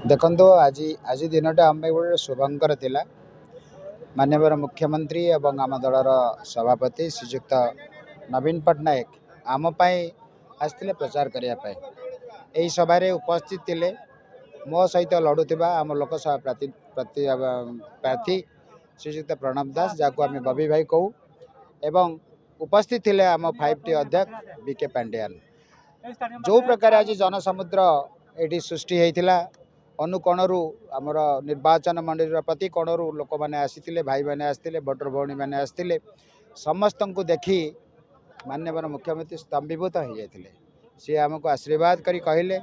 देखो आज आज दिनटा आम गोटे शुभंकर थिला। माननीय मुख्यमंत्री एवं आम दलर सभापति श्रीजुक्त नवीन पट्टनायक आमपाई आसते प्रचार करने यही सभारे उपस्थित थिले। मो सहित लड़ुवा आम लोकसभा प्रार्थी श्रीजुक्त प्रणव दास जहाँ आम बबी भाई कहू एवं उपस्थित थिले आम 5T अध्यक्ष बीके पांडियान। जो प्रकार आज जनसमुद्र ये सृष्टि होता अनुकोणरू आमर निर्वाचन मंडली प्रति कोणरू लोक मैंने आसी भाई मैंने आसते भोटर भौणी मैंने आसते समस्त को देखी माननीय मुख्यमंत्री स्तंभीभूत हो जाते। सी आमको आशीर्वाद करी कहले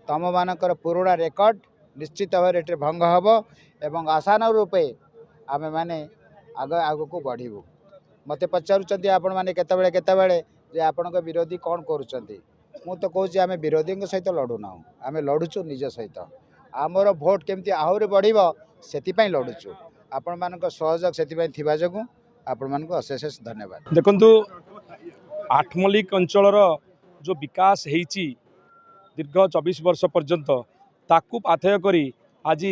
तुम मानकर पुराणा रेकर्ड निश्चित भाव ये भंग हम एवं आसान रूपे आम मैंने आग को बढ़ू। मत पचारुंट आपण मैंने केतबेले जे आपण विरोधी कौन करुँच मु तो कहूँ आम विरोधी सहित लड़ुना आम लड़ुचु निज सहित आमर भोट केमती आहरी बढ़ से लड़ुचु आपण मान सहयोग से जो आपण मान अशेष धन्यवाद। देखु आठमल्लिक अंचल जो विकास होती दीर्घ 24 वर्ष पर्यंत ताकू पाथेय करी आज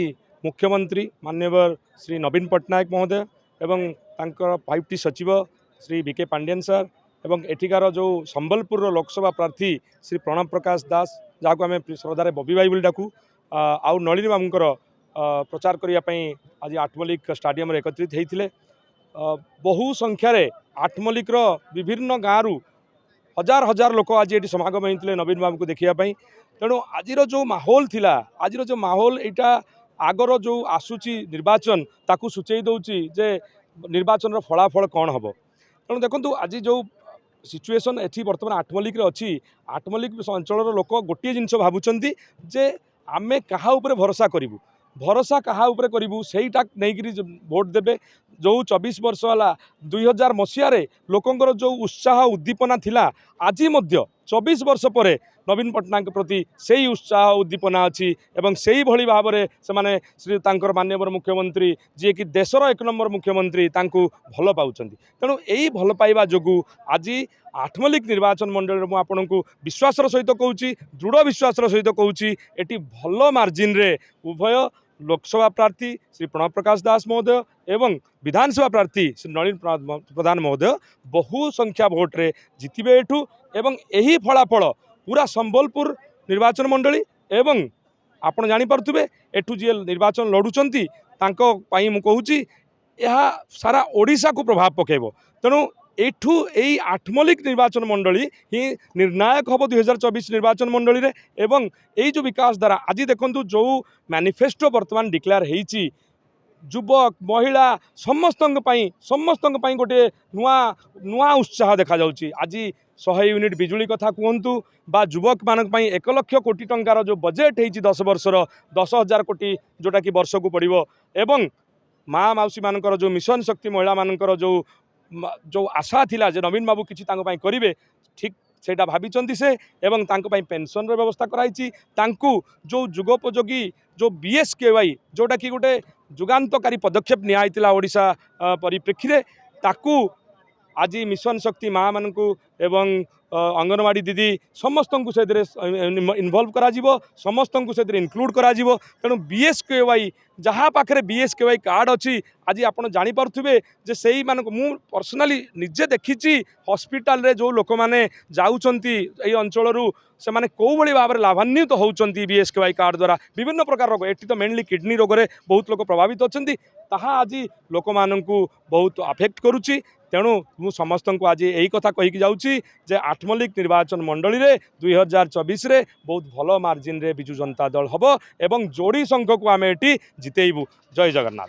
मुख्यमंत्री माननीय श्री नवीन पट्टनायक महोदय एवं तांकर 5T सचिव श्री बीके पांडियन सर एवं एठिकार जो संबलपुर लोकसभा प्रार्थी श्री प्रणव प्रकाश दास जहाँ को आम श्रद्धार बबी भाई डाकू आउ नलिनी बाबूंकर प्रचार करने आज आठमल्लिक स्टाडियम एकत्रित होते। बहु संख्यार आठमल्लिकर विभिन्न गाँव हजार हजार लोक आज ये समागम होते नवीन बाबू को देखापी। तेणु आज जो माहौल थिला आज जो माहौल यहाँ आगर जो आसूची निर्वाचन ताकू सूचई दौची जे निर्वाचन फलाफल कौन हम। तेणु देखो आज जो सिचुएशन एठी बर्तमान आठमल्लिक अच्छी आठमल्लिक अंचल लोक गोटे जिनस भावुंट जे आमे कहा उपरे भरोसा करूँ भरोसा कहा उपरे करूँ सहीटा नहीं भोट देवे। जो 24 वर्ष वाला 2000 मसीह लोकंर जो उत्साह उद्दीपना थिला आज 24 वर्ष पर नवीन पट्टनायक प्रति से ही उत्साह उद्दीपना अच्छी एवं से ही भली भाव में से श्री तांकर माननीय मुख्यमंत्री जी कि देशर 1 नंबर मुख्यमंत्री तांकु भल पाउछंती। तेणु यही भल पाइबा जोगु आज आठमल्लिक निर्वाचन मंडल में आपन को विश्वास सहित कहूँ दृढ़ विश्वास सहित कहूँ ये भल मार्जिन रे उभय लोकसभा प्रार्थी श्री प्रणव प्रकाश दास महोदय एवं विधानसभा प्रार्थी श्री नलिन प्रधान महोदय बहु संख्या भोट रे जितबे एठू एवं यही फलाफल पूरा संबलपुर निर्वाचन मंडली एवं आपण जानी पारुथिबे एठू जी निर्वाचन लड़ुचंती तांको पई मु कहूची यह सारा ओडिशा को प्रभाव पकेबो। तेणु एठू यही आठमल्लिक निर्वाचन मंडली ही निर्णायक हम 2024 निर्वाचन मंडली रे एवं यही जो विकास द्वारा आज देखंतु जो मैनिफेस्टो वर्तमान डिक्लेयर होईची युवक महिला समस्त गोटे नुआ नुआ उत्साह देखा जाउची। आज 100 यूनिट बिजुली कथा कहतु बा युवक मानक 1 लाख कोटी टंकार जो बजेट होईची 10 वर्षर 10,000 कोटी जोटा कि वर्ष को पड़िबो एवं माँ माउसी मानकर जो मिशन शक्ति महिला मानकर जो आशा थिला जे नवीन बाबू किछि तांको पई करिवे ठीक सेटा भाबिचंती से एवं तांको पई पेंशन रो व्यवस्था कराइछि। तांकु जो जुगोपयोगी जो BSKY जोटा कि गोटे जुगान्तकारी पदक्षेप नियाइतिला ओडिशा परिप्रेक्षी रे ताकू आज मिशन शक्ति माँ मानकु एवं अंगनवाड़ी दीदी समस्त को से इनवल्व करा जीवो समस्त को से इनक्लूड करा जीवो। तेणु BSKY जहाँ पाखे BSKY कार्ड अच्छी आज आपड़ जानीपे जे से मानक मु पर्सनाली निजे देखी हॉस्पिटल रे जो लोक मैंने जाऊँगी अंचल से माने कौ भली भाव में लाभान्वित तो होउचंती BSKY कार्ड द्वारा विभिन्न प्रकार रोग एटी तो मेनली किडनी रोग रे बहुत लोक प्रभावित होचंती ताहा आज लोक मानकु बहुत अफेक्ट करुच्ची। तेणु मु समस्त को आज यही कथा कहीकि जाऊँगी जे आठमल्लिक निर्वाचन मंडली रे 2024 रे बहुत भल मार्जिन रे बिजु जनता दल हम एवं जोड़ी संख्या को आम एटी जितेबू। जय जगन्नाथ।